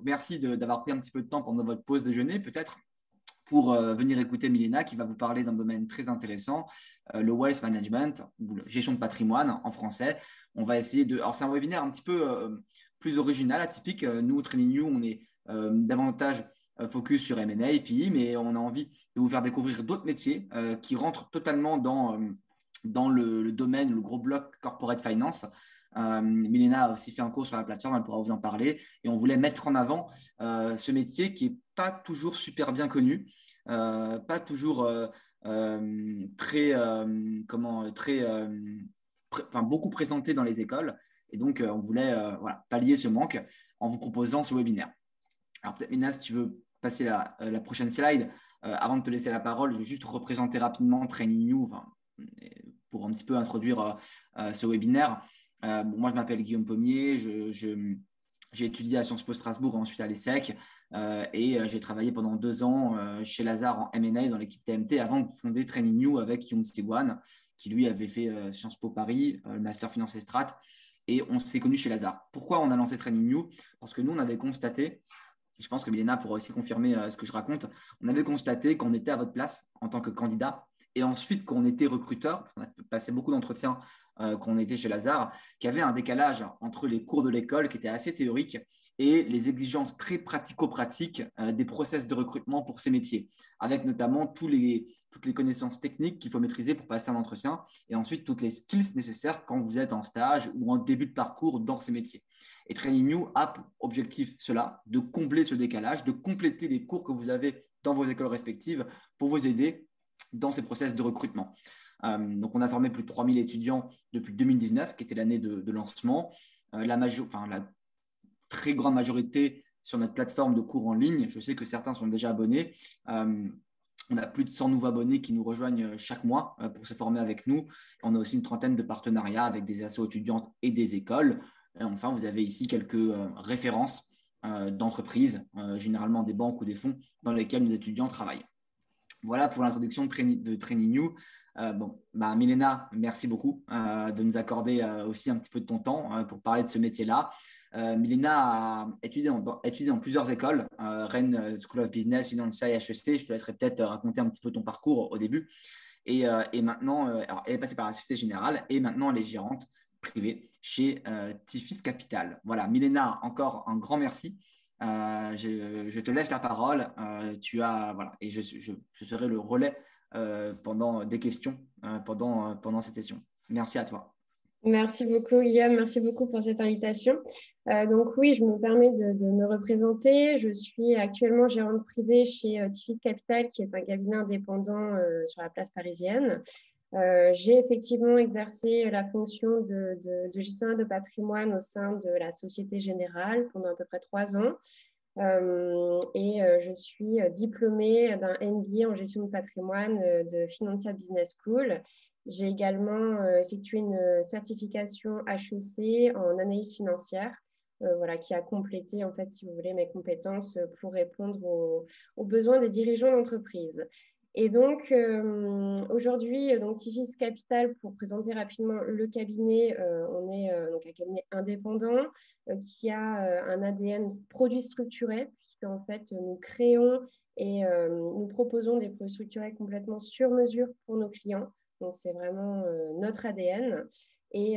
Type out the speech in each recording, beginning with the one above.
Donc, merci d'avoir pris un petit peu de temps pendant votre pause déjeuner, peut-être, pour venir écouter Milena qui va vous parler d'un domaine très intéressant, le wealth management, ou la gestion de patrimoine en français. On va essayer de. Alors, c'est un webinaire un petit peu plus original, atypique. Nous, au Training You, on est davantage focus sur M&A et PI, mais on a envie de vous faire découvrir d'autres métiers qui rentrent totalement dans le domaine, le gros bloc corporate finance. Milena a aussi fait un cours sur la plateforme, elle pourra vous en parler. Et on voulait mettre en avant ce métier qui n'est pas toujours super bien connu, pas toujours très, enfin, beaucoup présenté dans les écoles. Et donc, on voulait voilà, pallier ce manque en vous proposant ce webinaire. Alors, peut-être, Milena, si tu veux passer la prochaine slide, avant de te laisser la parole, je vais juste représenter rapidement Training You, enfin, pour un petit peu introduire ce webinaire. Bon, moi, je m'appelle Guillaume Pommier, j'ai étudié à Sciences Po Strasbourg, ensuite à l'ESSEC, et j'ai travaillé pendant 2 ans chez Lazare en M&A dans l'équipe TMT avant de fonder Training You avec Young Sigwan, qui lui avait fait Sciences Po Paris, le Master Finance et Strat, et on s'est connus chez Lazare. Pourquoi on a lancé Training You? Parce que nous, on avait constaté, je pense que Milena pourra aussi confirmer ce que je raconte, on avait constaté qu'on était à votre place en tant que candidat et ensuite qu'on était recruteur, on a passé beaucoup d'entretiens qu'on était chez Lazare, qu'il y avait un décalage entre les cours de l'école qui étaient assez théoriques et les exigences très pratico-pratiques des process de recrutement pour ces métiers, avec notamment toutes les connaissances techniques qu'il faut maîtriser pour passer un entretien et ensuite toutes les skills nécessaires quand vous êtes en stage ou en début de parcours dans ces métiers. Et Training You a pour objectif cela, de combler ce décalage, de compléter les cours que vous avez dans vos écoles respectives pour vous aider dans ces process de recrutement. Donc, on a formé plus de 3000 étudiants depuis 2019, qui était l'année de lancement. La très grande majorité sur notre plateforme de cours en ligne. Je sais que certains sont déjà abonnés. On a plus de 100 nouveaux abonnés qui nous rejoignent chaque mois pour se former avec nous. On a aussi une trentaine de partenariats avec des assos étudiantes et des écoles. Et enfin, vous avez ici quelques références d'entreprises, généralement des banques ou des fonds dans lesquels nos étudiants travaillent. Voilà pour l'introduction de Training You. Milena, merci beaucoup de nous accorder aussi un petit peu de ton temps pour parler de ce métier-là. Milena a étudié dans plusieurs écoles, Rennes School of Business, Financia et HEC. Je te laisserai peut-être raconter un petit peu ton parcours au début. Et maintenant, alors, elle est passée par la Société Générale et maintenant elle est gérante privée chez Tifis Capital. Voilà, Milena, encore un grand merci. Je te laisse la parole. Voilà, et je serai le relais pendant des questions pendant cette session. Merci à toi. Merci beaucoup, Guillaume. Merci beaucoup pour cette invitation. Donc oui, je me permets de me représenter. Je suis actuellement gérante privée chez Tifis Capital, qui est un cabinet indépendant sur la place parisienne. J'ai effectivement exercé la fonction de gestionnaire de patrimoine au sein de la Société Générale pendant à peu près 3 ans. Je suis diplômée d'un MBA en gestion de patrimoine de Financia Business School. J'ai également effectué une certification HEC en analyse financière, voilà, qui a complété, en fait, si vous voulez, mes compétences pour répondre aux besoins des dirigeants d'entreprise. Et donc, aujourd'hui, donc Tifis Capital, pour présenter rapidement le cabinet, on est donc un cabinet indépendant qui a un ADN produit structuré, puisque en fait, nous créons et nous proposons des produits structurés complètement sur mesure pour nos clients. Donc, c'est vraiment notre ADN. Et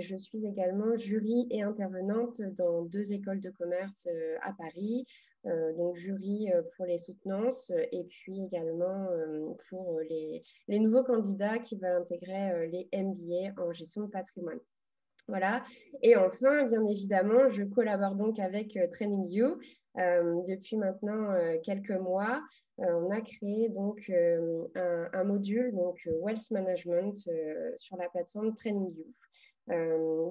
je suis également jury et intervenante dans 2 écoles de commerce à Paris, donc jury pour les soutenances et puis également pour les nouveaux candidats qui veulent intégrer les MBA en gestion de patrimoine. Voilà. Et enfin, bien évidemment, je collabore donc avec Training You. Depuis maintenant quelques mois, on a créé donc un module, donc Wealth Management, sur la plateforme Training You.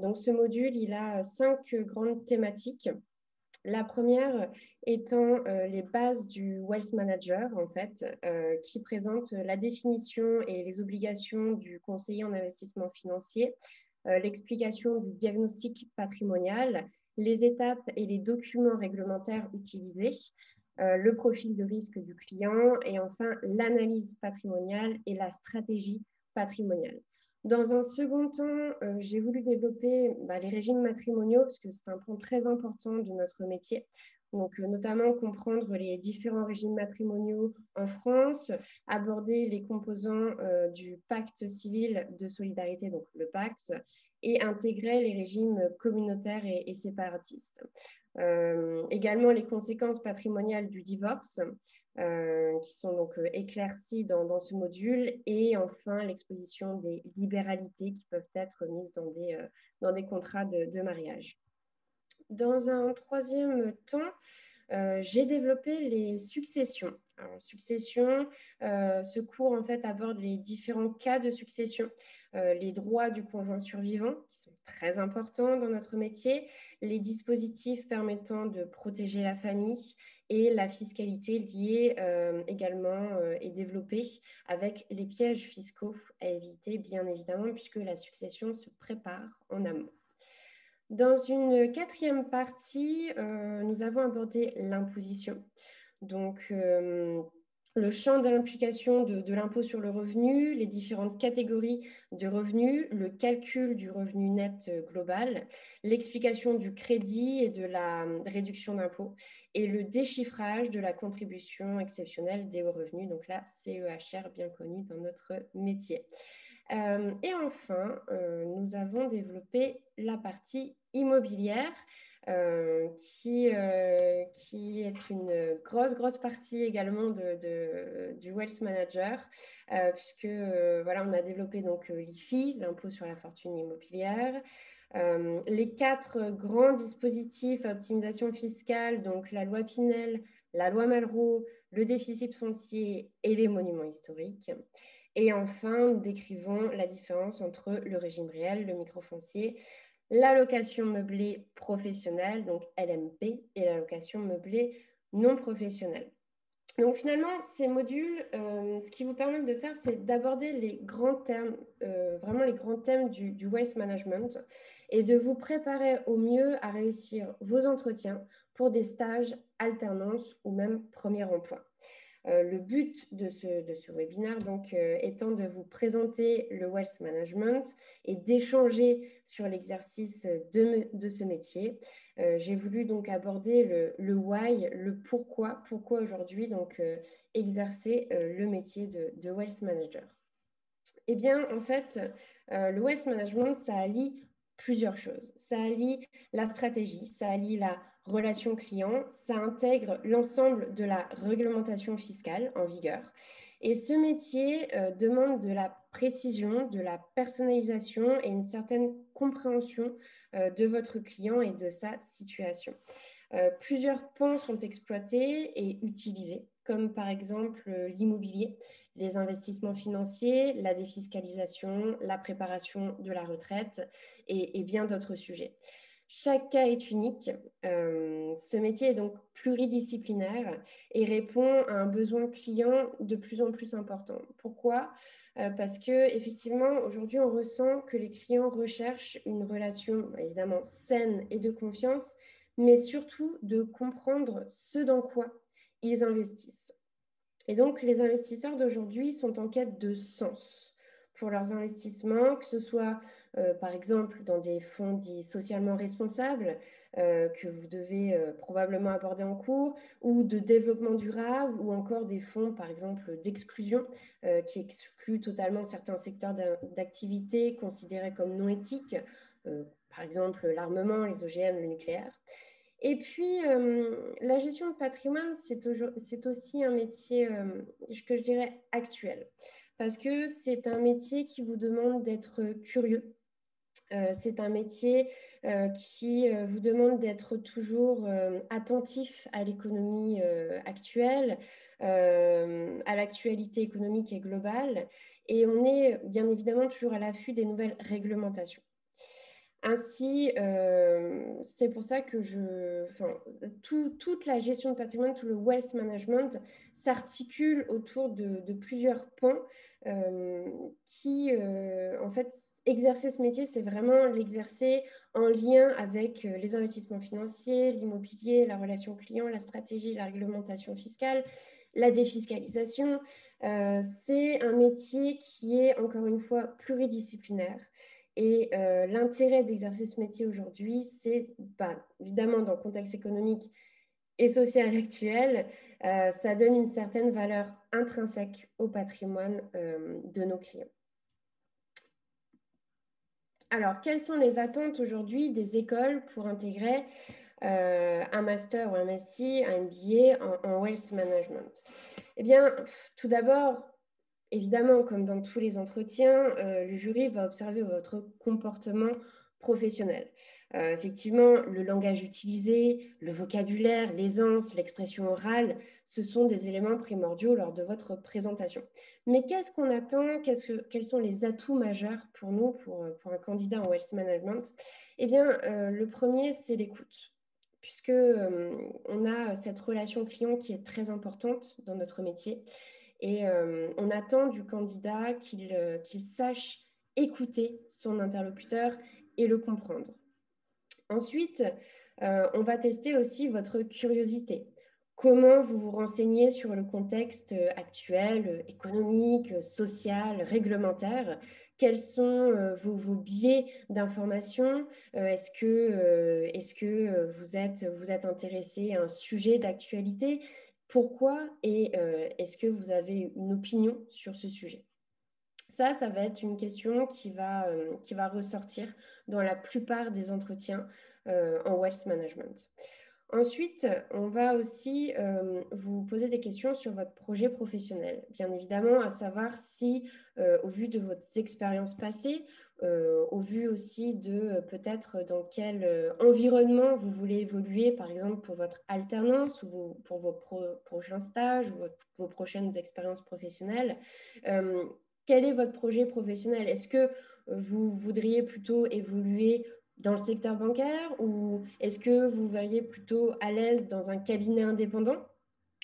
Donc ce module, il a 5 grandes thématiques. La première étant les bases du Wealth Manager, en fait, qui présente la définition et les obligations du conseiller en investissement financier, l'explication du diagnostic patrimonial, les étapes et les documents réglementaires utilisés, le profil de risque du client et enfin l'analyse patrimoniale et la stratégie patrimoniale. Dans un second temps, j'ai voulu développer les régimes matrimoniaux parce que c'est un point très important de notre métier. Donc, notamment comprendre les différents régimes matrimoniaux en France, aborder les composants du pacte civil de solidarité, donc le PACS, et intégrer les régimes communautaires et séparatistes. Également les conséquences patrimoniales du divorce, qui sont donc éclaircies dans ce module, et enfin l'exposition des libéralités qui peuvent être mises dans des contrats de mariage. Dans un troisième temps, j'ai développé les successions. Alors, succession, ce cours en fait aborde les différents cas de succession, les droits du conjoint survivant qui sont très importants dans notre métier, les dispositifs permettant de protéger la famille et la fiscalité liée également et développée avec les pièges fiscaux à éviter bien évidemment puisque la succession se prépare en amont. Dans une quatrième partie, nous avons abordé l'imposition. Donc, le champ de l'implication de l'impôt sur le revenu, les différentes catégories de revenus, le calcul du revenu net global, l'explication du crédit et de la réduction d'impôt et le déchiffrage de la contribution exceptionnelle des hauts revenus, donc la CEHR bien connue dans notre métier. Et enfin, nous avons développé la partie immobilière qui est une grosse partie également du Wealth Manager, puisque voilà, on a développé donc l'IFI, l'impôt sur la fortune immobilière, les 4 grands dispositifs à optimisation fiscale, donc la loi Pinel, la loi Malraux, le déficit foncier et les monuments historiques. Et enfin, nous décrivons la différence entre le régime réel, le microfoncier, la location meublée professionnelle, donc LMP, et la location meublée non professionnelle. Donc finalement, ces modules, ce qu'ils vous permettent de faire, c'est d'aborder les grands thèmes, vraiment les grands thèmes du waste management et de vous préparer au mieux à réussir vos entretiens pour des stages, alternances ou même premier emploi. Le but de ce webinaire donc, étant de vous présenter le wealth management et d'échanger sur l'exercice de ce métier. J'ai voulu donc aborder le why, le pourquoi aujourd'hui donc exercer le métier de wealth manager. Eh bien, en fait, le wealth management, ça allie plusieurs choses. Ça allie la stratégie, ça allie la relation client, ça intègre l'ensemble de la réglementation fiscale en vigueur. Et ce métier demande de la précision, de la personnalisation et une certaine compréhension de votre client et de sa situation. Plusieurs pans sont exploités et utilisés, comme par exemple l'immobilier, les investissements financiers, la défiscalisation, la préparation de la retraite et bien d'autres sujets. Chaque cas est unique. Ce métier est donc pluridisciplinaire et répond à un besoin client de plus en plus important. Pourquoi ? Parce que effectivement, aujourd'hui, on ressent que les clients recherchent une relation évidemment saine et de confiance, mais surtout de comprendre ce dans quoi ils investissent. Et donc, les investisseurs d'aujourd'hui sont en quête de sens pour leurs investissements, que ce soit par exemple dans des fonds dits socialement responsables que vous devez probablement aborder en cours, ou de développement durable, ou encore des fonds par exemple d'exclusion qui excluent totalement certains secteurs d'activité considérés comme non éthiques, par exemple l'armement, les OGM, le nucléaire. Et puis, la gestion de patrimoine, c'est aussi un métier que je dirais actuel, parce que c'est un métier qui vous demande d'être curieux. C'est un métier qui vous demande d'être toujours attentif à l'économie actuelle, à l'actualité économique et globale. Et on est bien évidemment toujours à l'affût des nouvelles réglementations. Ainsi, c'est pour ça que toute la gestion de patrimoine, tout le wealth management s'articule autour de plusieurs pans qui, en fait, exercer ce métier, c'est vraiment l'exercer en lien avec les investissements financiers, l'immobilier, la relation client, la stratégie, la réglementation fiscale, la défiscalisation. C'est un métier qui est, encore une fois, pluridisciplinaire. Et l'intérêt d'exercer ce métier aujourd'hui, c'est évidemment dans le contexte économique et sociale actuelle, ça donne une certaine valeur intrinsèque au patrimoine de nos clients. Alors, quelles sont les attentes aujourd'hui des écoles pour intégrer un master ou un MSc, un MBA en wealth management? Eh bien, tout d'abord, évidemment, comme dans tous les entretiens, le jury va observer votre comportement professionnel. Effectivement, le langage utilisé, le vocabulaire, l'aisance, l'expression orale, ce sont des éléments primordiaux lors de votre présentation. Mais qu'est-ce qu'on attend? Quels sont les atouts majeurs pour nous, pour un candidat en wealth management? Eh bien, le premier, c'est l'écoute, puisque on a cette relation client qui est très importante dans notre métier. Et on attend du candidat qu'il sache écouter son interlocuteur et le comprendre. Ensuite, on va tester aussi votre curiosité. Comment vous vous renseignez sur le contexte actuel, économique, social, réglementaire? Quels sont vos biais d'information? Est-ce que vous êtes intéressé à un sujet d'actualité? Pourquoi? Et est-ce que vous avez une opinion sur ce sujet? Ça va être une question qui va ressortir dans la plupart des entretiens en wealth management. Ensuite, on va aussi vous poser des questions sur votre projet professionnel. Bien évidemment, à savoir si, au vu de vos expériences passées, au vu aussi de peut-être dans quel environnement vous voulez évoluer, par exemple pour votre alternance ou pour vos prochains stages ou vos prochaines expériences professionnelles, quel est votre projet professionnel? Est-ce que vous voudriez plutôt évoluer dans le secteur bancaire ou est-ce que vous verriez plutôt à l'aise dans un cabinet indépendant?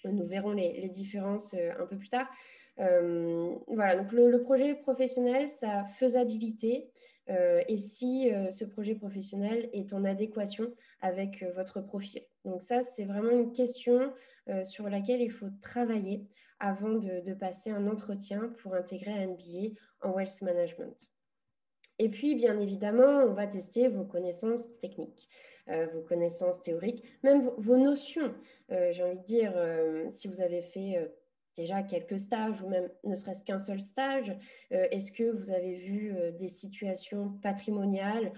Nous verrons les différences un peu plus tard. Voilà, donc le projet professionnel, sa faisabilité et si ce projet professionnel est en adéquation avec votre profil. Donc ça, c'est vraiment une question sur laquelle il faut travailler avant de passer un entretien pour intégrer un MBA en wealth management. Et puis, bien évidemment, on va tester vos connaissances techniques, vos connaissances théoriques, même vos notions. J'ai envie de dire, si vous avez fait déjà quelques stages ou même ne serait-ce qu'un seul stage, est-ce que vous avez vu des situations patrimoniales,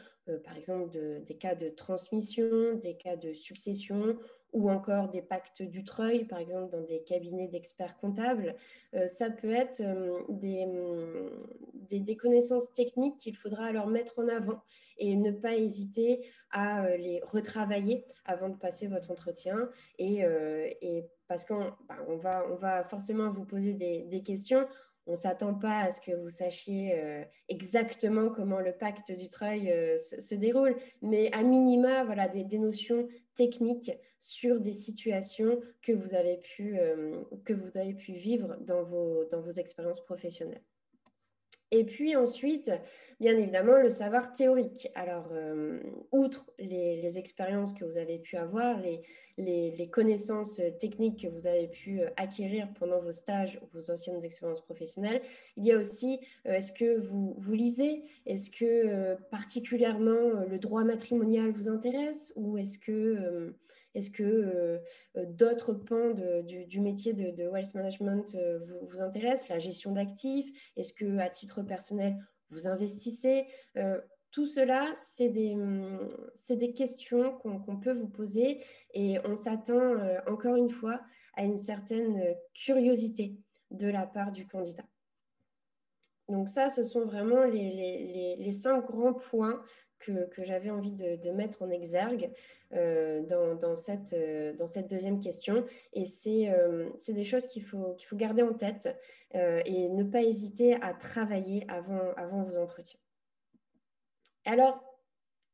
par exemple des cas de transmission, des cas de succession ou encore des pactes Dutreil, par exemple dans des cabinets d'experts comptables? Ça peut être des connaissances techniques qu'il faudra alors mettre en avant et ne pas hésiter à les retravailler avant de passer votre entretien. Et parce on va forcément vous poser des questions. On ne s'attend pas à ce que vous sachiez exactement comment le pacte Dutreil se déroule, mais à minima, voilà, des notions techniques sur des situations que vous avez pu vivre dans vos expériences professionnelles. Et puis ensuite, bien évidemment, le savoir théorique. Alors, outre les expériences que vous avez pu avoir, les connaissances techniques que vous avez pu acquérir pendant vos stages ou vos anciennes expériences professionnelles, il y a aussi, est-ce que vous lisez? Est-ce que particulièrement le droit matrimonial vous intéresse? Ou est-ce que d'autres pans du métier de wealth management vous intéressent? La gestion d'actifs? Est-ce que à titre personnel, vous investissez? Tout cela, c'est des questions qu'on peut vous poser et on s'attend encore une fois à une certaine curiosité de la part du candidat. Donc ça, ce sont vraiment les 5 grands points que j'avais envie de mettre en exergue dans cette deuxième question. Et c'est des choses qu'il faut garder en tête et ne pas hésiter à travailler avant vos entretiens. Alors,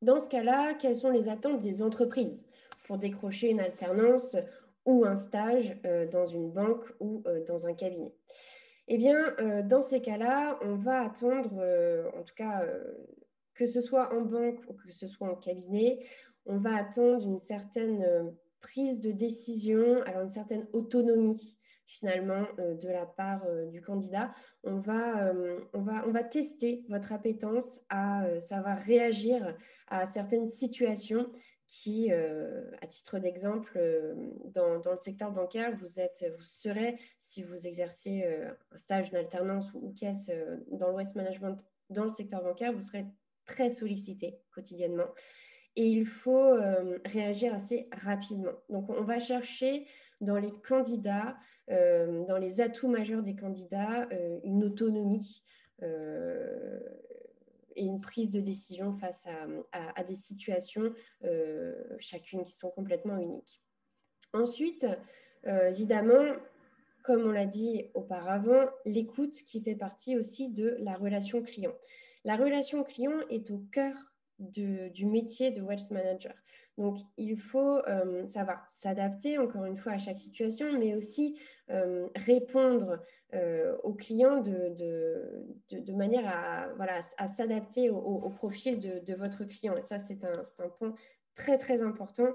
dans ce cas-là, quelles sont les attentes des entreprises pour décrocher une alternance ou un stage dans une banque ou dans un cabinet? Eh bien, dans ces cas-là, on va attendre, en tout cas, que ce soit en banque ou que ce soit en cabinet, on va attendre une certaine prise de décision, alors une certaine autonomie finalement de la part du candidat. On va tester votre appétence à savoir réagir à certaines situations qui, à titre d'exemple, dans le secteur bancaire, vous serez, si vous exercez un stage, une alternance ou caisse dans le Wealth Management dans le secteur bancaire, vous serez très sollicité quotidiennement. Et il faut réagir assez rapidement. Donc, on va chercher dans les candidats, dans les atouts majeurs des candidats, une autonomie et une prise de décision face à des situations, chacune qui sont complètement uniques. Ensuite, évidemment, comme on l'a dit auparavant, l'écoute qui fait partie aussi de la relation client. La relation client est au cœur du métier de Wealth Manager. Donc, il faut savoir s'adapter, encore une fois, à chaque situation, mais aussi répondre aux clients de manière à s'adapter au profil de votre client. Et ça, c'est un point très, très important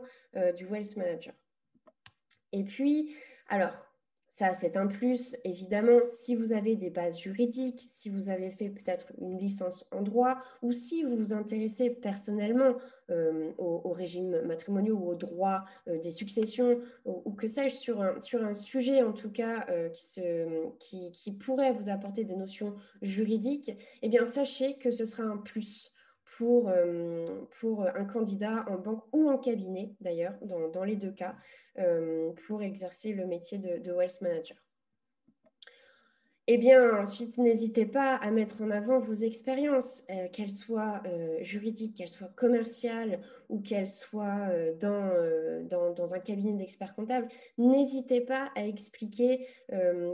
du Wealth Manager. Et puis, alors, ça, c'est un plus, évidemment, si vous avez des bases juridiques, si vous avez fait peut-être une licence en droit, ou si vous vous intéressez personnellement au régime matrimoniaux ou au droit des successions, ou que sais-je, sur un sujet en tout cas qui pourrait vous apporter des notions juridiques, eh bien, sachez que ce sera un plus pour un candidat en banque ou en cabinet, d'ailleurs, dans les deux cas, pour exercer le métier de Wealth Manager. Eh bien, ensuite, n'hésitez pas à mettre en avant vos expériences, qu'elles soient juridiques, qu'elles soient commerciales ou qu'elles soient dans un cabinet d'experts comptables. N'hésitez pas à expliquer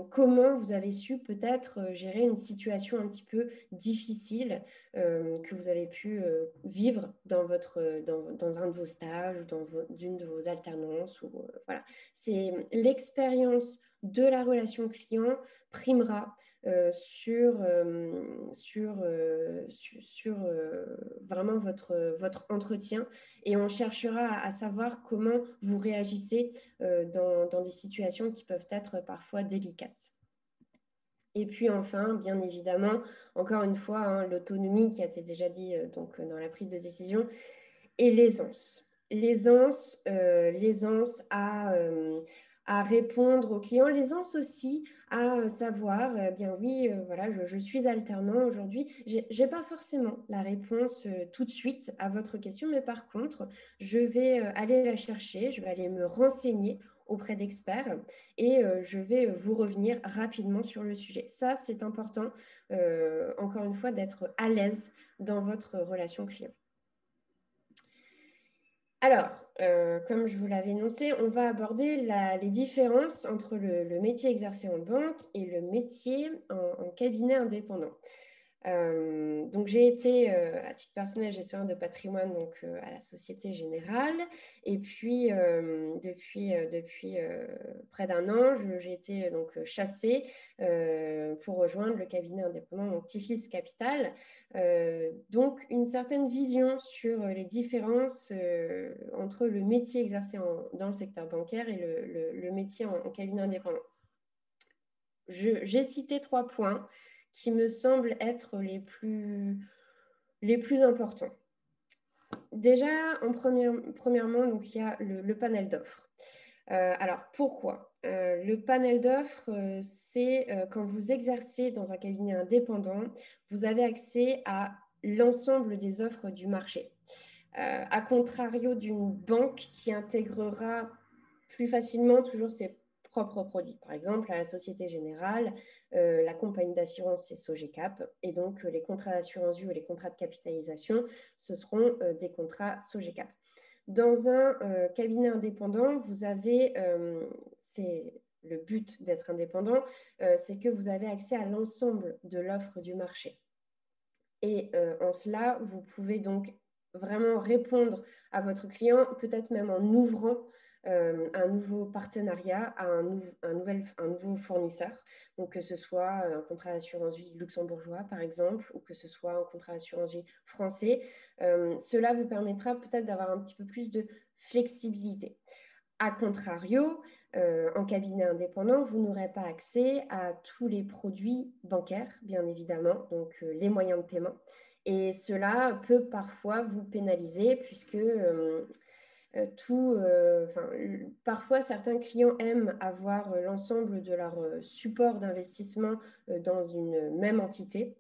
comment vous avez su peut-être gérer une situation un petit peu difficile que vous avez pu vivre dans un de vos stages ou dans d'une de vos alternances. Voilà. C'est l'expérience de la relation client primera sur vraiment votre entretien, et on cherchera à savoir comment vous réagissez dans des situations qui peuvent être parfois délicates. Et puis enfin, bien évidemment, encore une fois, hein, l'autonomie qui a été déjà dit donc, dans la prise de décision, et l'aisance. L'aisance à répondre aux clients, l'aisance aussi à savoir, bien oui, voilà, je suis alternant aujourd'hui. Je n'ai pas forcément la réponse tout de suite à votre question, mais par contre, je vais aller la chercher, je vais aller me renseigner auprès d'experts et je vais vous revenir rapidement sur le sujet. Ça, c'est important, encore une fois, d'être à l'aise dans votre relation client. Alors, comme je vous l'avais énoncé, on va aborder les différences entre le métier exercé en banque et le métier en cabinet indépendant. Donc, j'ai été, à titre personnel, gestionnaire de patrimoine donc, à la Société Générale. Et puis, depuis près d'un an, j'ai été donc, chassée pour rejoindre le cabinet indépendant donc, Tifis Capital. Donc, une certaine vision sur les différences entre le métier exercé dans le secteur bancaire et le métier en cabinet indépendant. J'ai cité 3 points qui me semblent être les plus importants. Déjà, premièrement, donc, il y a le panel d'offres. Alors, pourquoi le panel d'offres, c'est quand vous exercez dans un cabinet indépendant, vous avez accès à l'ensemble des offres du marché. À contrario d'une banque qui intégrera plus facilement toujours ses propres produits. Par exemple, à la Société Générale, la compagnie d'assurance, c'est Sogecap, et donc les contrats d'assurance vie ou les contrats de capitalisation, ce seront des contrats Sogecap. Dans un cabinet indépendant, vous avez, c'est le but d'être indépendant, c'est que vous avez accès à l'ensemble de l'offre du marché. Et en cela, vous pouvez donc vraiment répondre à votre client, peut-être même en ouvrant un nouveau partenariat à un nouveau fournisseur. Donc, que ce soit un contrat d'assurance vie luxembourgeois, par exemple, ou que ce soit un contrat d'assurance vie français. Cela vous permettra peut-être d'avoir un petit peu plus de flexibilité. A contrario, en cabinet indépendant, vous n'aurez pas accès à tous les produits bancaires, bien évidemment, donc les moyens de paiement. Et cela peut parfois vous pénaliser puisque Parfois, certains clients aiment avoir l'ensemble de leur support d'investissement dans une même entité.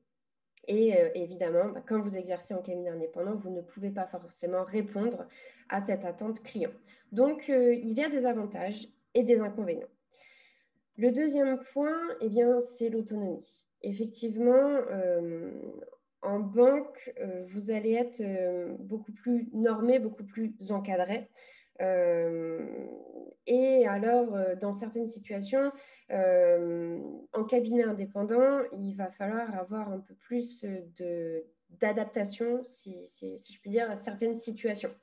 Et évidemment, quand vous exercez en cabinet indépendant, vous ne pouvez pas forcément répondre à cette attente client. Donc, il y a des avantages et des inconvénients. Le deuxième point, eh bien, c'est l'autonomie. Effectivement, en banque, vous allez être beaucoup plus normé, beaucoup plus encadré. Et alors, dans certaines situations, en cabinet indépendant, il va falloir avoir un peu plus d'adaptation, si je puis dire, à certaines situations.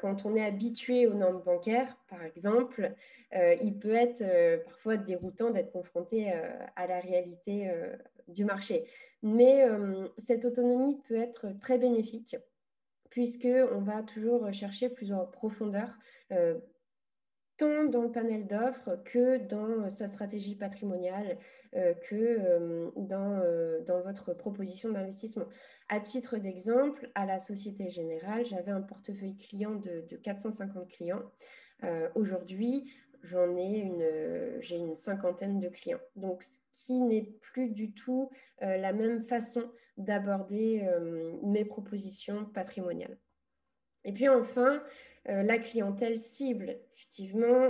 Quand on est habitué aux normes bancaires, par exemple, il peut être parfois déroutant d'être confronté à la réalité du marché. Mais cette autonomie peut être très bénéfique puisqu'on va toujours chercher plus en profondeur, tant dans le panel d'offres que dans sa stratégie patrimoniale, que dans votre proposition d'investissement. À titre d'exemple, à la Société Générale, j'avais un portefeuille client de 450 clients. Aujourd'hui, j'ai une cinquantaine de clients. Donc, ce qui n'est plus du tout la même façon d'aborder mes propositions patrimoniales. Et puis enfin, la clientèle cible. Effectivement,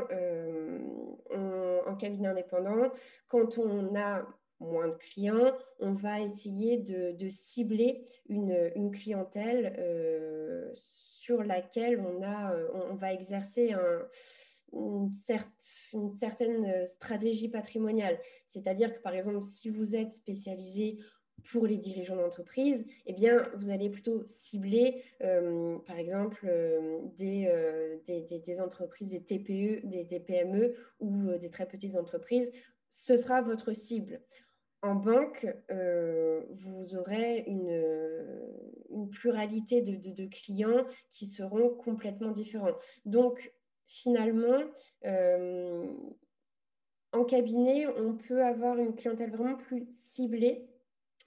en cabinet indépendant, quand on a moins de clients, on va essayer de cibler une clientèle sur laquelle on va exercer une certaine stratégie patrimoniale. C'est-à-dire que, par exemple, si vous êtes spécialisé pour les dirigeants d'entreprise, eh bien, vous allez plutôt cibler, par exemple, des entreprises, des TPE, des PME ou des très petites entreprises. Ce sera votre cible. En banque, vous aurez une pluralité de clients qui seront complètement différents. Donc, finalement, en cabinet, on peut avoir une clientèle vraiment plus ciblée.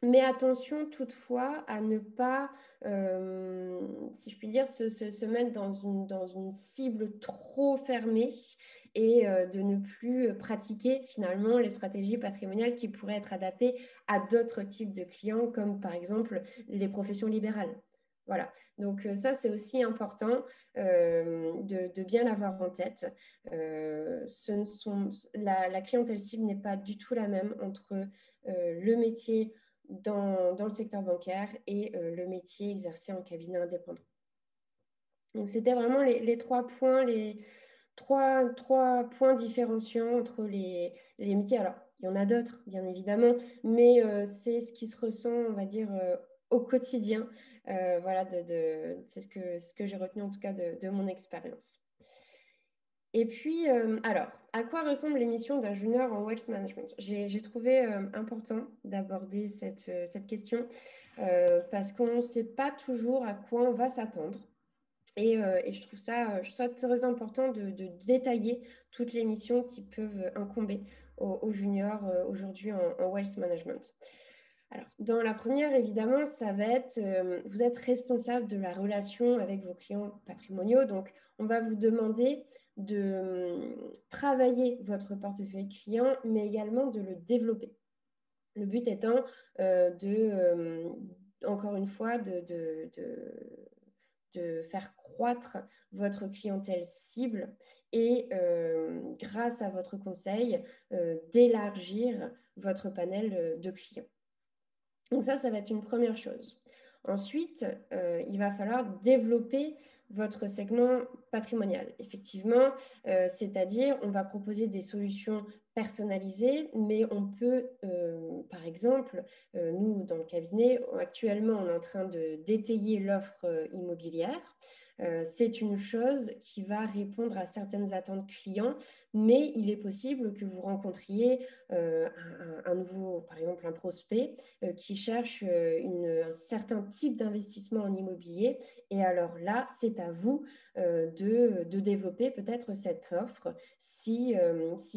Mais attention toutefois à ne pas, si je puis dire, se mettre dans une cible trop fermée et de ne plus pratiquer finalement les stratégies patrimoniales qui pourraient être adaptées à d'autres types de clients, comme par exemple les professions libérales. Voilà, donc ça c'est aussi important de bien l'avoir en tête. La clientèle cible n'est pas du tout la même entre le métier dans le secteur bancaire et le métier exercé en cabinet indépendant. Donc, c'était vraiment les trois points, les trois points différenciants entre les métiers. Alors, il y en a d'autres, bien évidemment, mais c'est ce qui se ressent, on va dire, au quotidien. Voilà, c'est ce que j'ai retenu en tout cas de mon expérience. Et puis, alors, à quoi ressemble l'émission d'un junior en wealth management? J'ai trouvé important d'aborder cette question parce qu'on ne sait pas toujours à quoi on va s'attendre. Et je trouve ça très important de détailler toutes les missions qui peuvent incomber aux juniors aujourd'hui en wealth management. Alors, dans la première, évidemment, ça va être, vous êtes responsable de la relation avec vos clients patrimoniaux. Donc, on va vous demander de travailler votre portefeuille client, mais également de le développer. Le but étant encore une fois, de faire croître votre clientèle cible et grâce à votre conseil, d'élargir votre panel de clients. Donc ça va être une première chose. Ensuite, il va falloir développer votre segment patrimonial. Effectivement, c'est-à-dire on va proposer des solutions personnalisées, mais on peut, par exemple, nous, dans le cabinet, actuellement, on est en train d'étayer l'offre immobilière. C'est une chose qui va répondre à certaines attentes clients, mais il est possible que vous rencontriez un nouveau, par exemple, un prospect qui cherche un certain type d'investissement en immobilier. Et alors là, c'est à vous de développer peut-être cette offre si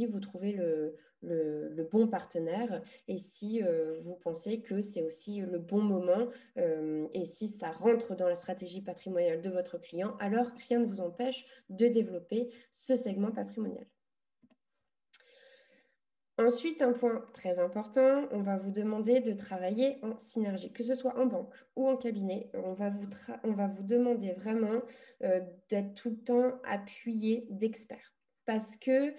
vous trouvez le bon partenaire et si vous pensez que c'est aussi le bon moment et si ça rentre dans la stratégie patrimoniale de votre client, alors rien ne vous empêche de développer ce segment patrimonial. Ensuite, un point très important, on va vous demander de travailler en synergie, que ce soit en banque ou en cabinet. On va vous demander vraiment d'être tout le temps appuyé d'experts. Parce que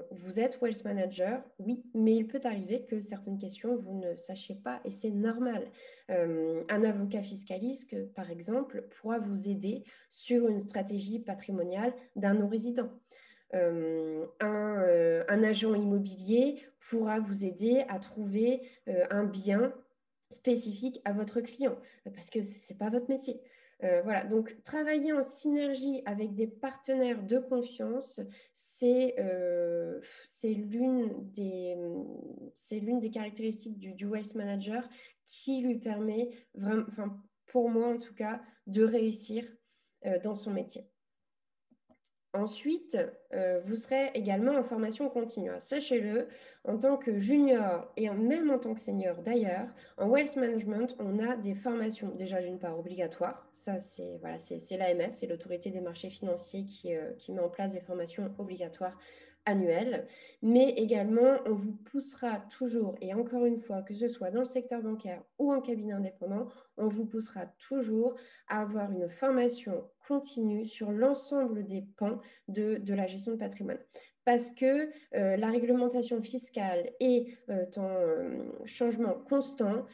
vous êtes wealth manager, oui, mais il peut arriver que certaines questions, vous ne sachiez pas et c'est normal. Un avocat fiscaliste, par exemple, pourra vous aider sur une stratégie patrimoniale d'un non-résident. Un agent immobilier pourra vous aider à trouver un bien spécifique à votre client parce que ce n'est pas votre métier. Voilà, donc travailler en synergie avec des partenaires de confiance, c'est l'une des caractéristiques du wealth manager qui lui permet vraiment, enfin, pour moi en tout cas, de réussir dans son métier. Ensuite, vous serez également en formation continue. Sachez-le, en tant que junior et même en tant que senior d'ailleurs, en wealth management, on a des formations déjà d'une part obligatoires. Ça, c'est voilà, c'est l'AMF, c'est l'autorité des marchés financiers qui met en place des formations obligatoires annuelles. Mais également, on vous poussera toujours, et encore une fois, que ce soit dans le secteur bancaire ou en cabinet indépendant, on vous poussera toujours à avoir une formation continue sur l'ensemble des pans de la gestion de patrimoine. Parce que la réglementation fiscale est en changement constant,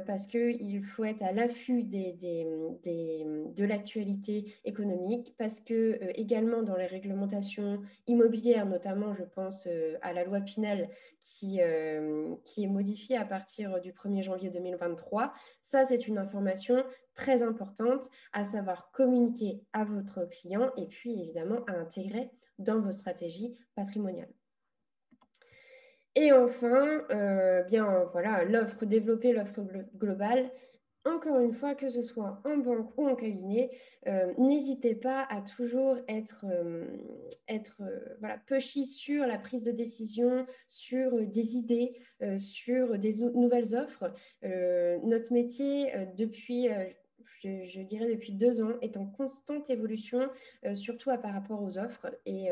parce qu'il faut être à l'affût de l'actualité économique, parce que également dans les réglementations immobilières, notamment je pense à la loi Pinel qui est modifiée à partir du 1er janvier 2023, ça c'est une information très importante à savoir communiquer à votre client et puis évidemment à intégrer dans vos stratégies patrimoniales. Et enfin, bien voilà, développer l'offre globale. Encore une fois, que ce soit en banque ou en cabinet, n'hésitez pas à toujours être voilà, pushy sur la prise de décision, sur des idées, sur des nouvelles offres. Notre métier, depuis je dirais depuis 2 ans, est en constante évolution, surtout par rapport aux offres. Et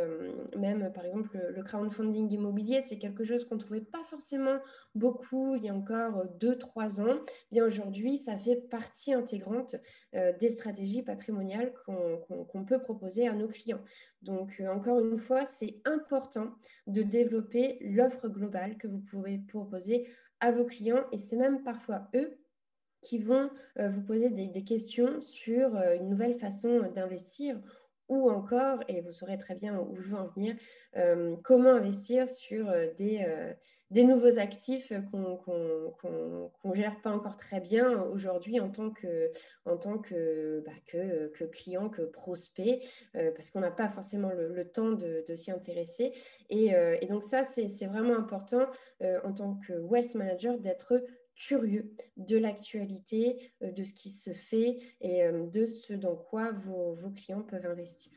même, par exemple, le crowdfunding immobilier, c'est quelque chose qu'on ne trouvait pas forcément beaucoup il y a encore 2-3 ans. Bien aujourd'hui, ça fait partie intégrante des stratégies patrimoniales qu'on peut proposer à nos clients. Donc, encore une fois, c'est important de développer l'offre globale que vous pouvez proposer à vos clients et c'est même parfois eux qui vont vous poser des questions sur une nouvelle façon d'investir ou encore, et vous saurez très bien où je veux en venir, comment investir sur des nouveaux actifs qu'on gère pas encore très bien aujourd'hui en tant que client, que prospect, parce qu'on n'a pas forcément le temps de s'y intéresser. Et donc ça, c'est vraiment important en tant que wealth manager d'être curieux de l'actualité, de ce qui se fait et de ce dans quoi vos clients peuvent investir.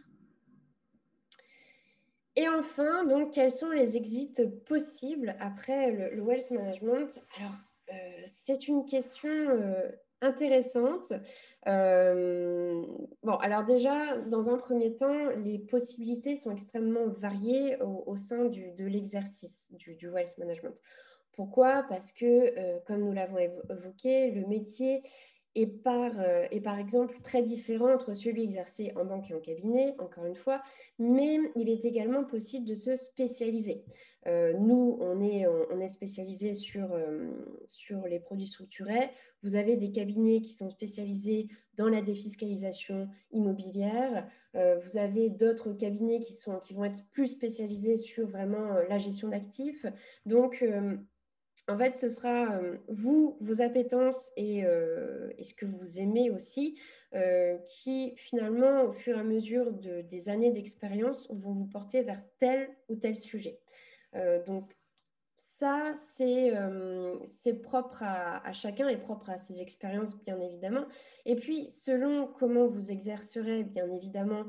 Et enfin, donc, quels sont les exits possibles après le wealth management? Alors, c'est une question intéressante. Bon, alors déjà, dans un premier temps, les possibilités sont extrêmement variées au sein de l'exercice du wealth management. Pourquoi? Parce que, comme nous l'avons évoqué, le métier est par exemple très différent entre celui exercé en banque et en cabinet, encore une fois, mais il est également possible de se spécialiser. Nous, on est spécialisé sur les produits structurés. Vous avez des cabinets qui sont spécialisés dans la défiscalisation immobilière. Vous avez d'autres cabinets qui vont être plus spécialisés sur vraiment la gestion d'actifs. Donc, en fait, ce sera vos appétences et ce que vous aimez aussi, qui finalement, au fur et à mesure des années d'expérience, vont vous porter vers tel ou tel sujet. Donc, Ça, c'est propre à chacun et propre à ses expériences, bien évidemment. Et puis, selon comment vous exercerez, bien évidemment,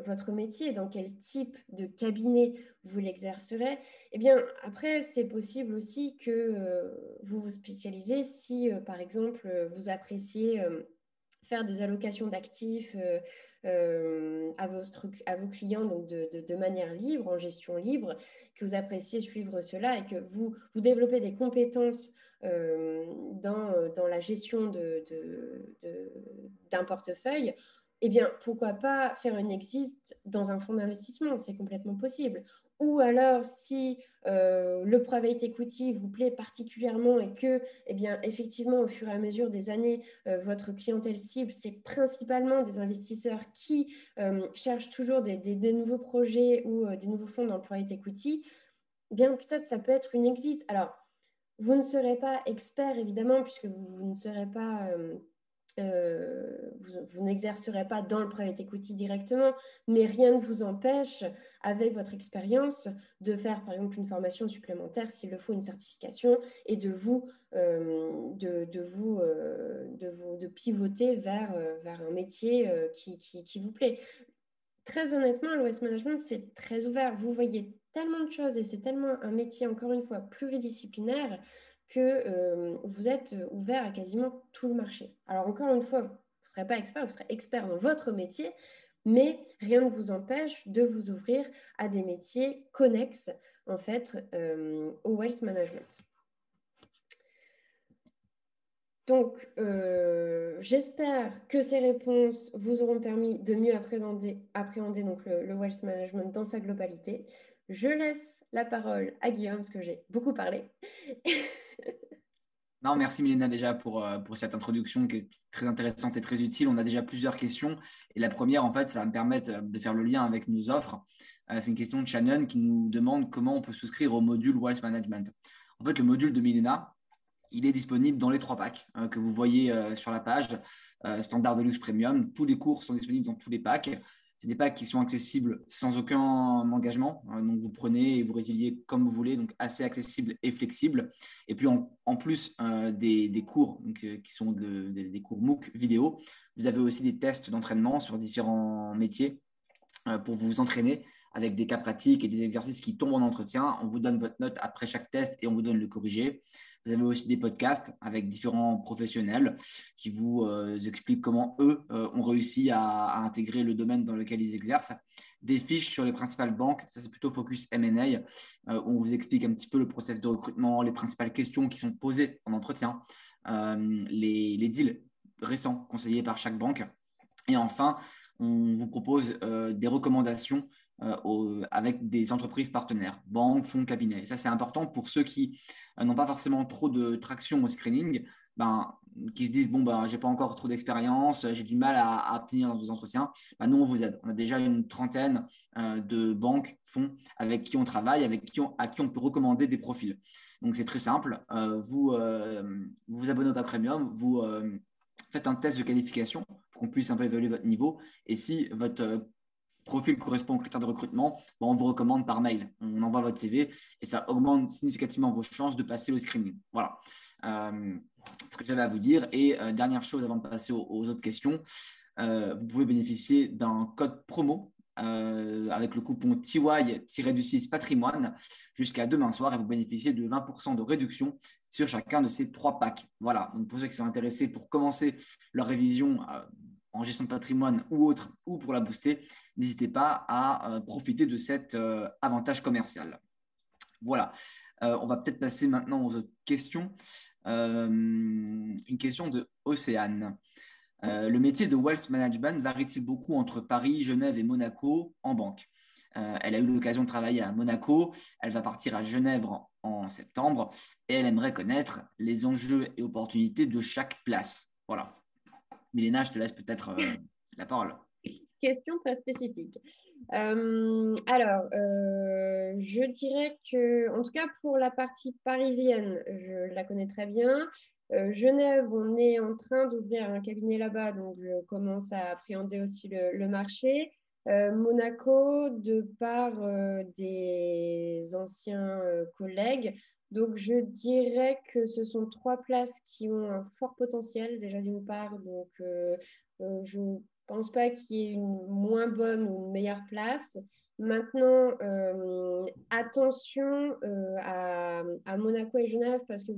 votre métier, dans quel type de cabinet vous l'exercerez, eh bien, après, c'est possible aussi que vous vous spécialisez si, par exemple, vous appréciez faire des allocations d'actifs à vos clients donc de manière libre, en gestion libre, que vous appréciez suivre cela et que vous développez des compétences dans la gestion d'un portefeuille, eh bien, pourquoi pas faire une exit dans un fonds d'investissement? C'est complètement possible. Ou alors, si le private equity vous plaît particulièrement et que, eh bien, effectivement, au fur et à mesure des années, votre clientèle cible, c'est principalement des investisseurs qui cherchent toujours des nouveaux projets ou des nouveaux fonds dans le private equity, eh bien, peut-être ça peut être une exit. Alors, vous ne serez pas expert, évidemment, puisque vous ne serez pas vous n'exercerez pas dans le private equity directement, mais rien ne vous empêche, avec votre expérience, de faire par exemple une formation supplémentaire, s'il le faut, une certification, et de pivoter vers un métier qui vous plaît. Très honnêtement, le waste management, c'est très ouvert. Vous voyez tellement de choses et c'est tellement un métier, encore une fois, pluridisciplinaire que vous êtes ouvert à quasiment tout le marché. Alors, encore une fois, vous ne serez pas expert, vous serez expert dans votre métier, mais rien ne vous empêche de vous ouvrir à des métiers connexes, en fait, au wealth management. Donc, j'espère que ces réponses vous auront permis de mieux appréhender donc le wealth management dans sa globalité. Je laisse la parole à Guillaume parce que j'ai beaucoup parlé. Non, merci Milena déjà pour cette introduction qui est très intéressante et très utile. On a déjà plusieurs questions. Et la première, en fait, ça va me permettre de faire le lien avec nos offres. C'est une question de Shannon qui nous demande comment on peut souscrire au module Wealth Management. En fait, le module de Milena, il est disponible dans les trois packs que vous voyez sur la page. Standard de luxe premium. Tous les cours sont disponibles dans tous les packs. C'est des packs qui sont accessibles sans aucun engagement. Donc, vous prenez et vous résiliez comme vous voulez, donc assez accessible et flexible. Et puis, en plus des cours donc, qui sont des cours MOOC vidéo, vous avez aussi des tests d'entraînement sur différents métiers pour vous entraîner avec des cas pratiques et des exercices qui tombent en entretien. On vous donne votre note après chaque test et on vous donne le corrigé. Vous avez aussi des podcasts avec différents professionnels qui vous expliquent comment eux ont réussi à intégrer le domaine dans lequel ils exercent. Des fiches sur les principales banques, ça c'est plutôt focus M&A, où on vous explique un petit peu le process de recrutement, les principales questions qui sont posées en entretien, les deals récents conseillés par chaque banque. Et enfin, on vous propose des recommandations avec des entreprises partenaires, banques, fonds, cabinets. Et ça, c'est important pour ceux qui n'ont pas forcément trop de traction au screening, qui se disent, bon, je n'ai pas encore trop d'expérience, j'ai du mal à obtenir des entretiens. Nous, on vous aide. On a déjà une trentaine de banques, fonds avec qui on travaille, à qui on peut recommander des profils. Donc, c'est très simple. Vous abonnez au pack premium, vous faites un test de qualification pour qu'on puisse un peu évaluer votre niveau. Et si votre profil correspond aux critères de recrutement, on vous recommande par mail. On envoie votre CV et ça augmente significativement vos chances de passer au screening. Voilà ce que j'avais à vous dire. Et dernière chose avant de passer aux autres questions, vous pouvez bénéficier d'un code promo avec le coupon TY-6 patrimoine jusqu'à demain soir et vous bénéficiez de 20% de réduction sur chacun de ces trois packs. Voilà, donc pour ceux qui sont intéressés pour commencer leur révision en gestion de patrimoine ou autre, ou pour la booster, n'hésitez pas à profiter de cet avantage commercial. Voilà, on va peut-être passer maintenant aux autres questions. Une question de Océane. Le métier de wealth management varie-t-il beaucoup entre Paris, Genève et Monaco en banque? Elle a eu l'occasion de travailler à Monaco, elle va partir à Genève en septembre et elle aimerait connaître les enjeux et opportunités de chaque place. Voilà. Milena, je te laisse peut-être la parole. Question très spécifique. Je dirais que, en tout cas pour la partie parisienne, je la connais très bien. Genève, on est en train d'ouvrir un cabinet là-bas, donc je commence à appréhender aussi le marché. Monaco, de par des des anciens collègues. Donc, je dirais que ce sont 3 places qui ont un fort potentiel, déjà d'une part. Donc, je ne pense pas qu'il y ait une moins bonne ou une meilleure place. Maintenant, attention à Monaco et Genève parce que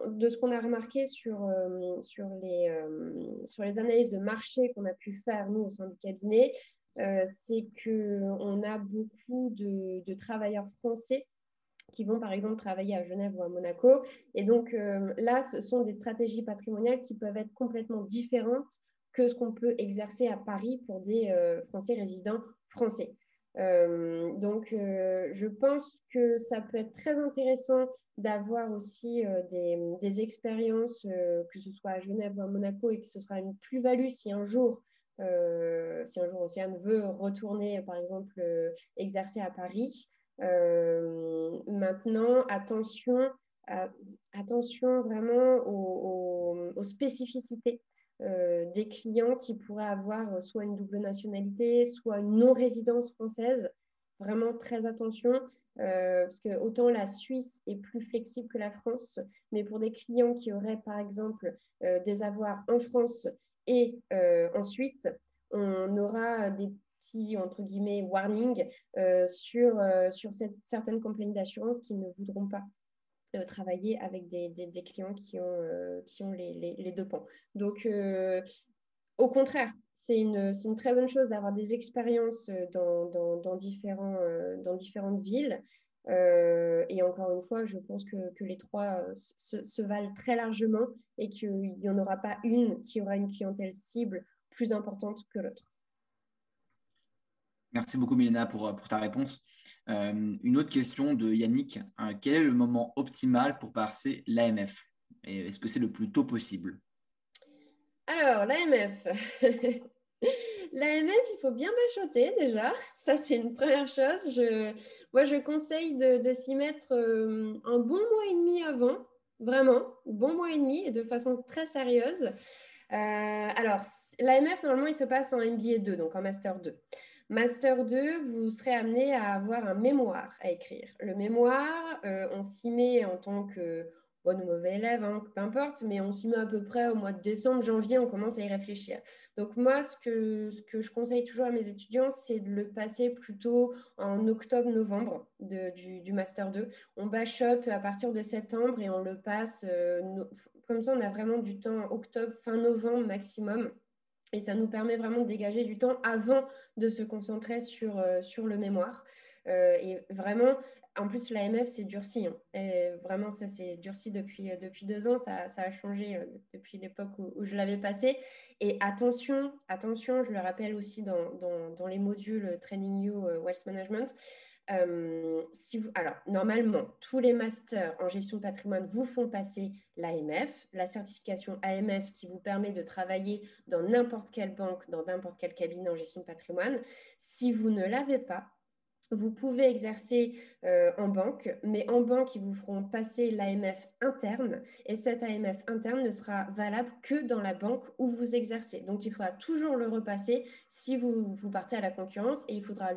de ce qu'on a remarqué sur les analyses de marché qu'on a pu faire, nous, au sein du cabinet, c'est qu'on a beaucoup de travailleurs français qui vont par exemple travailler à Genève ou à Monaco. Et donc là, ce sont des stratégies patrimoniales qui peuvent être complètement différentes que ce qu'on peut exercer à Paris pour des Français résidents français. Je pense que ça peut être très intéressant d'avoir aussi des expériences, que ce soit à Genève ou à Monaco, et que ce sera une plus-value si un jour Océane veut retourner, par exemple, exercer à Paris. Maintenant, attention vraiment aux spécificités des clients qui pourraient avoir soit une double nationalité, soit une non-résidence française. Vraiment très attention, parce que autant la Suisse est plus flexible que la France, mais pour des clients qui auraient par exemple des avoirs en France et en Suisse, on aura des petits, entre guillemets, warnings sur certaines compagnies d'assurance qui ne voudront pas travailler avec des clients qui ont les deux pans. Donc, au contraire, c'est une très bonne chose d'avoir des expériences dans différentes villes. Et encore une fois, je pense que les trois se valent très largement et qu'il n'y en aura pas une qui aura une clientèle cible plus importante que l'autre. Merci beaucoup, Mélina, pour ta réponse. Une autre question de Yannick. Quel est le moment optimal pour passer l'AMF? Et est-ce que c'est le plus tôt possible? Alors, l'AMF. L'AMF, il faut bien bachoter déjà. Ça, c'est une première chose. Moi, je conseille de s'y mettre un bon mois et demi avant, vraiment, bon mois et demi, et de façon très sérieuse. Alors, l'AMF, normalement, il se passe en MBA 2, donc en Master 2. Master 2, vous serez amené à avoir un mémoire à écrire. Le mémoire, on s'y met en tant que bon ou mauvais élève, hein, peu importe, mais on s'y met à peu près au mois de décembre, janvier, on commence à y réfléchir. Donc moi, ce que je conseille toujours à mes étudiants, c'est de le passer plutôt en octobre-novembre du Master 2. On bachote à partir de septembre et on le passe, comme ça on a vraiment du temps octobre, fin novembre maximum. Et ça nous permet vraiment de dégager du temps avant de se concentrer sur le mémoire. Et vraiment, en plus, l'AMF, c'est durci. Hein. Et vraiment, ça s'est durci depuis 2 ans. Ça a changé depuis l'époque où je l'avais passé. Et attention, je le rappelle aussi dans les modules Training You Wealth Management, alors, normalement, tous les masters en gestion de patrimoine vous font passer l'AMF, la certification AMF qui vous permet de travailler dans n'importe quelle banque, dans n'importe quel cabinet en gestion de patrimoine. Si vous ne l'avez pas, vous pouvez exercer en banque, mais en banque, ils vous feront passer l'AMF interne et cet AMF interne ne sera valable que dans la banque où vous exercez. Donc, il faudra toujours le repasser si vous partez à la concurrence et il faudra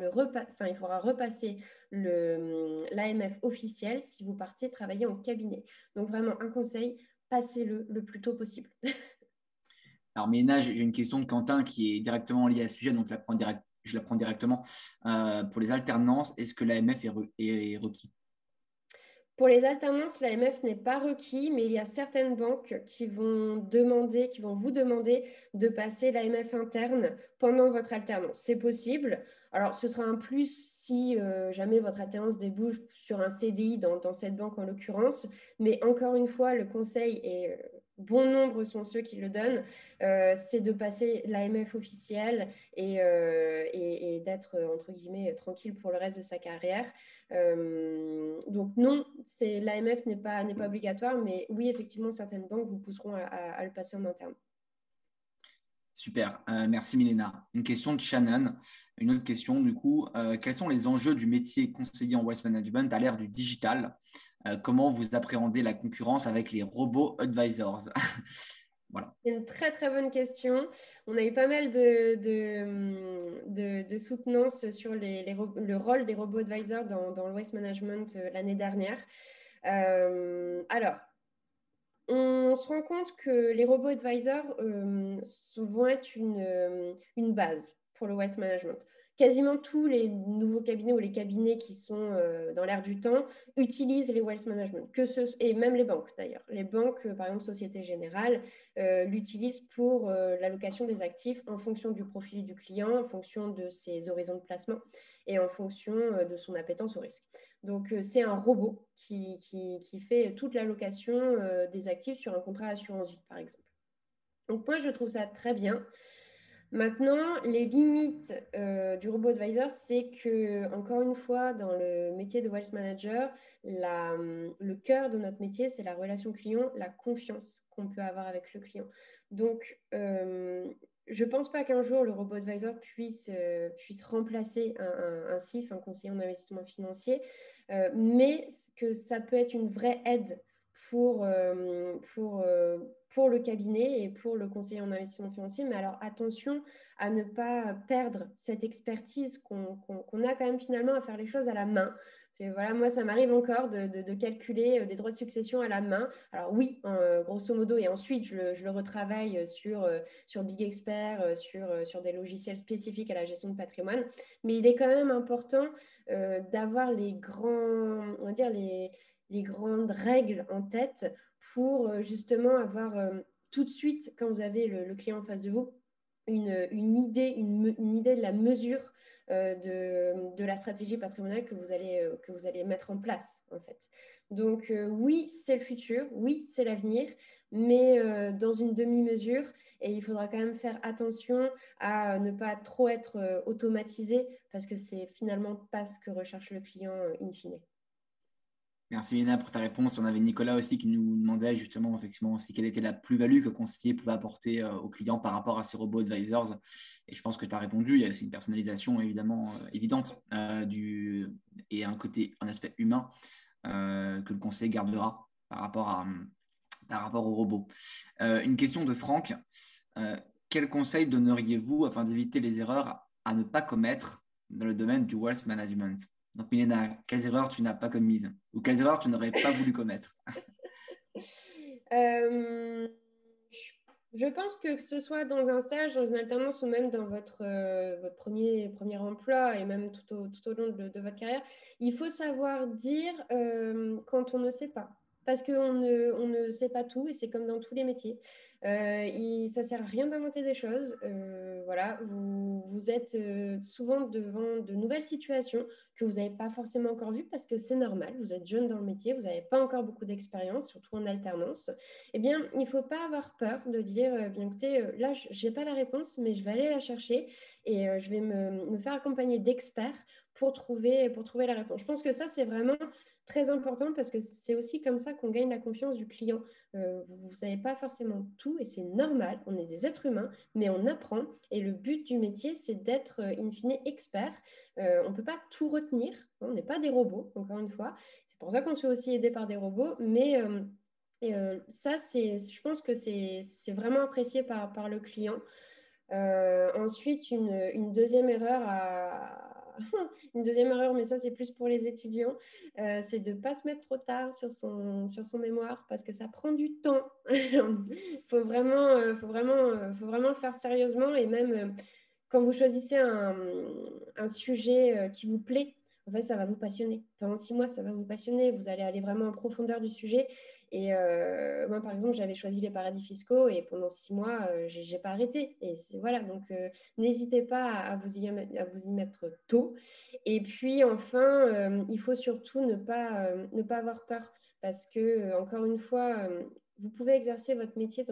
repasser l'AMF officiel si vous partez travailler en cabinet. Donc, vraiment, un conseil, passez-le le plus tôt possible. Alors, Mélina, j'ai une question de Quentin qui est directement liée à ce sujet, donc je la prends directement. Pour les alternances, est-ce que l'AMF est requis? Pour les alternances, l'AMF n'est pas requis, mais il y a certaines banques qui vont vous demander de passer l'AMF interne pendant votre alternance. C'est possible. Alors, ce sera un plus si jamais votre alternance débouche sur un CDI dans cette banque en l'occurrence. Mais encore une fois, le conseil, et bon nombre sont ceux qui le donnent, c'est de passer l'AMF officielle et d'être, entre guillemets, tranquille pour le reste de sa carrière. Donc non, l'AMF n'est pas obligatoire, mais oui, effectivement, certaines banques vous pousseront à le passer en interne. Super, merci Milena. Une question de Shannon. Une autre question, du coup, quels sont les enjeux du métier conseiller en wealth management à l'ère du digital? Comment vous appréhendez la concurrence avec les robots advisors? Voilà. C'est une très très bonne question. On a eu pas mal de soutenance sur le rôle des robots advisors dans le waste management l'année dernière. Alors, on se rend compte que les robots advisors vont être une base pour le waste management. Quasiment tous les nouveaux cabinets ou les cabinets qui sont dans l'air du temps utilisent les waste management, et même les banques d'ailleurs. Les banques, par exemple Société Générale, l'utilisent pour l'allocation des actifs en fonction du profil du client, en fonction de ses horizons de placement et en fonction de son appétence au risque. Donc, c'est un robot qui fait toute l'allocation des actifs sur un contrat assurance vie, par exemple. Donc, moi, je trouve ça très bien. Maintenant, les limites du robot advisor, c'est que, encore une fois, dans le métier de wealth manager, le cœur de notre métier, c'est la relation client, la confiance qu'on peut avoir avec le client. Donc, je ne pense pas qu'un jour le robot advisor puisse remplacer un CIF, un conseiller en investissement financier, mais que ça peut être une vraie aide pour le cabinet et pour le conseiller en investissement financier. Mais alors attention à ne pas perdre cette expertise qu'on a quand même finalement à faire les choses à la main. Voilà, moi, ça m'arrive encore de calculer des droits de succession à la main. Alors oui, grosso modo, et ensuite, je le retravaille sur Big Expert, sur des logiciels spécifiques à la gestion de patrimoine. Mais il est quand même important d'avoir on va dire les grandes règles en tête pour justement avoir tout de suite, quand vous avez le client en face de vous, une idée de la mesure de la stratégie patrimoniale que vous allez mettre en place, en fait. Donc, oui, c'est le futur, oui, c'est l'avenir, mais dans une demi-mesure, et il faudra quand même faire attention à ne pas trop être automatisé, parce que c'est finalement pas ce que recherche le client in fine. Merci Lina pour ta réponse. On avait Nicolas aussi qui nous demandait justement effectivement aussi quelle était la plus-value que le conseiller pouvait apporter aux clients par rapport à ces robots advisors. Et je pense que tu as répondu. Il y a aussi une personnalisation évidemment évidente et un aspect humain que le conseiller gardera par rapport aux robots. Une question de Franck. Euh, Quel conseil donneriez-vous afin d'éviter les erreurs à ne pas commettre dans le domaine du wealth management? Donc, Milena, quelles erreurs tu n'as pas commises ou quelles erreurs tu n'aurais pas voulu commettre? Euh, je pense que ce soit dans un stage, dans une alternance ou même dans votre premier emploi et même tout au long de votre carrière, il faut savoir dire quand on ne sait pas. Parce on ne sait pas tout et c'est comme dans tous les métiers. Ça ne sert à rien d'inventer des choses. Voilà, vous êtes souvent devant de nouvelles situations que vous n'avez pas forcément encore vues parce que c'est normal. Vous êtes jeune dans le métier, vous n'avez pas encore beaucoup d'expérience, surtout en alternance. Eh bien, il ne faut pas avoir peur de dire, bien écoutez, là, je n'ai pas la réponse, mais je vais aller la chercher et je vais me faire accompagner d'experts pour trouver la réponse. Je pense que ça, c'est vraiment très important parce que c'est aussi comme ça qu'on gagne la confiance du client. Vous ne savez pas forcément tout et c'est normal, on est des êtres humains, mais on apprend et le but du métier, c'est d'être in fine expert. On ne peut pas tout retenir, on n'est pas des robots, encore une fois. C'est pour ça qu'on se fait aussi aider par des robots, mais ça, je pense que c'est vraiment apprécié par le client. Ensuite, une deuxième erreur une deuxième erreur, mais ça c'est plus pour les étudiants, c'est de ne pas se mettre trop tard sur son mémoire parce que ça prend du temps. Il faut vraiment le faire sérieusement et même quand vous choisissez un sujet qui vous plaît, en fait, ça va vous passionner. Pendant 6 mois, ça va vous passionner. Vous allez aller vraiment en profondeur du sujet. Et moi, par exemple, j'avais choisi les paradis fiscaux et pendant 6 mois, j'ai pas arrêté. Et voilà, donc n'hésitez pas à vous y mettre tôt. Et puis enfin, il faut surtout ne pas avoir peur parce que, encore une fois, vous pouvez exercer votre métier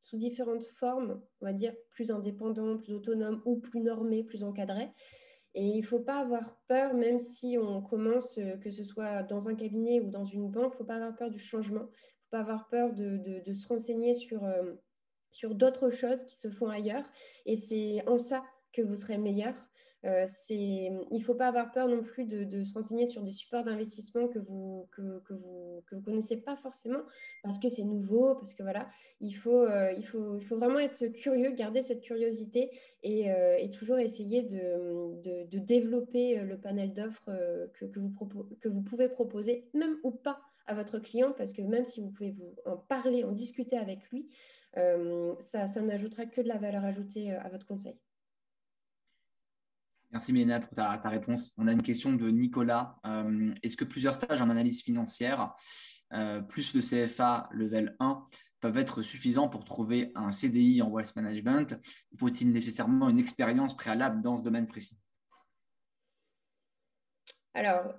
sous différentes formes, on va dire plus indépendant, plus autonome ou plus normé, plus encadré. Et il ne faut pas avoir peur, même si on commence, que ce soit dans un cabinet ou dans une banque, il ne faut pas avoir peur du changement. Il ne faut pas avoir peur de se renseigner sur d'autres choses qui se font ailleurs. Et c'est en ça que vous serez meilleur. Il ne faut pas avoir peur non plus de se renseigner sur des supports d'investissement que vous connaissez pas forcément parce que c'est nouveau, parce que voilà, il faut vraiment être curieux, garder cette curiosité et toujours essayer de développer le panel d'offres que vous pouvez proposer, même ou pas à votre client, parce que même si vous pouvez vous en parler, en discuter avec lui, ça n'ajoutera que de la valeur ajoutée à votre conseil. Merci Mélina pour ta réponse. On a une question de Nicolas. Est-ce que plusieurs stages en analyse financière, plus le CFA level 1, peuvent être suffisants pour trouver un CDI en wealth management? Faut-il nécessairement une expérience préalable dans ce domaine précis? Alors,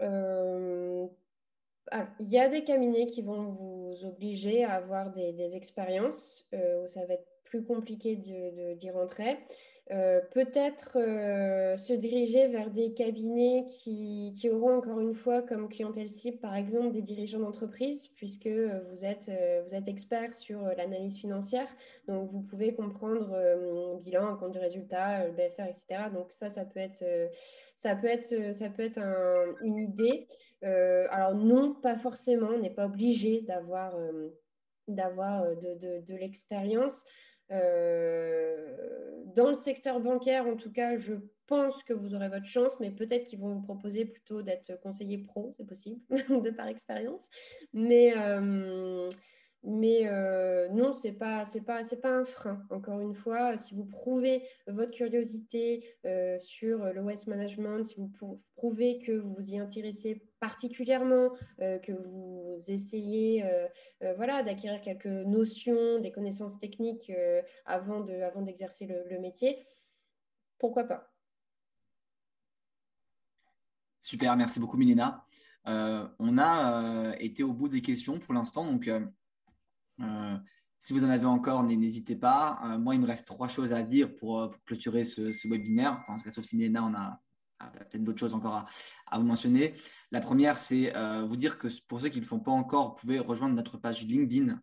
il y a des cabinets qui vont vous obliger à avoir des expériences où ça va être plus compliqué d'y rentrer. Peut-être se diriger vers des cabinets qui auront encore une fois comme clientèle cible, par exemple, des dirigeants d'entreprise, puisque vous êtes expert sur l'analyse financière. Donc, vous pouvez comprendre bilan, compte du résultat, le BFR, etc. Donc, ça peut être une idée. Alors non, pas forcément, on n'est pas obligé d'avoir de l'expérience. Dans le secteur bancaire, en tout cas, je pense que vous aurez votre chance, mais peut-être qu'ils vont vous proposer plutôt d'être conseiller pro, c'est possible, de par expérience. Mais, euh, mais non, c'est pas un frein. Encore une fois, si vous prouvez votre curiosité sur le waste management, si vous prouvez que vous vous y intéressez particulièrement, que vous essayez voilà, d'acquérir quelques notions, des connaissances techniques avant d'exercer le métier, pourquoi pas? Super, merci beaucoup Mélina. On a été au bout des questions pour l'instant, donc euh, si vous en avez encore, n'hésitez pas. Moi, il me reste trois choses à dire pour clôturer ce webinaire. Enfin, en tout cas, sauf si Mélina, on a peut-être d'autres choses encore à vous mentionner. La première, c'est vous dire que pour ceux qui ne le font pas encore, vous pouvez rejoindre notre page LinkedIn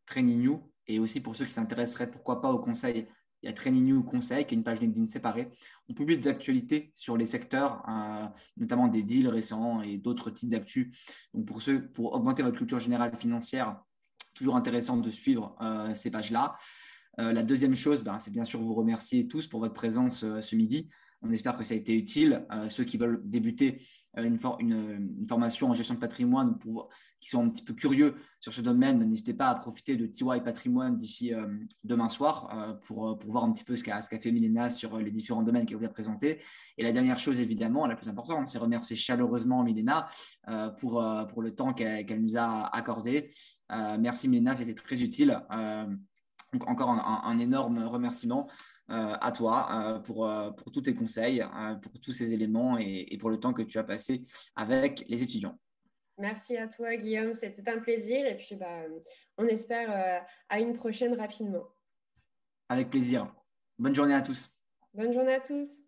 Training You. Et aussi pour ceux qui s'intéresseraient, pourquoi pas, au conseil, il y a Training You Conseil, qui est une page LinkedIn séparée. On publie des actualités sur les secteurs, notamment des deals récents et d'autres types d'actus. Donc pour augmenter votre culture générale financière, toujours intéressant de suivre ces pages-là. La deuxième chose, c'est bien sûr vous remercier tous pour votre présence ce midi. On espère que ça a été utile. Ceux qui veulent débuter une formation en gestion de patrimoine, qui sont un petit peu curieux sur ce domaine, n'hésitez pas à profiter de TY Patrimoine d'ici demain soir pour voir un petit peu ce qu'a fait Milena sur les différents domaines qu'elle vous a présentés. Et la dernière chose, évidemment, la plus importante, c'est remercier chaleureusement Milena pour le temps qu'elle nous a accordé. Merci Milena, c'était très utile. Donc encore un énorme remerciement à toi pour tous tes conseils, pour tous ces éléments et pour le temps que tu as passé avec les étudiants. Merci à toi, Guillaume. C'était un plaisir. Et puis, on espère à une prochaine rapidement. Avec plaisir. Bonne journée à tous. Bonne journée à tous.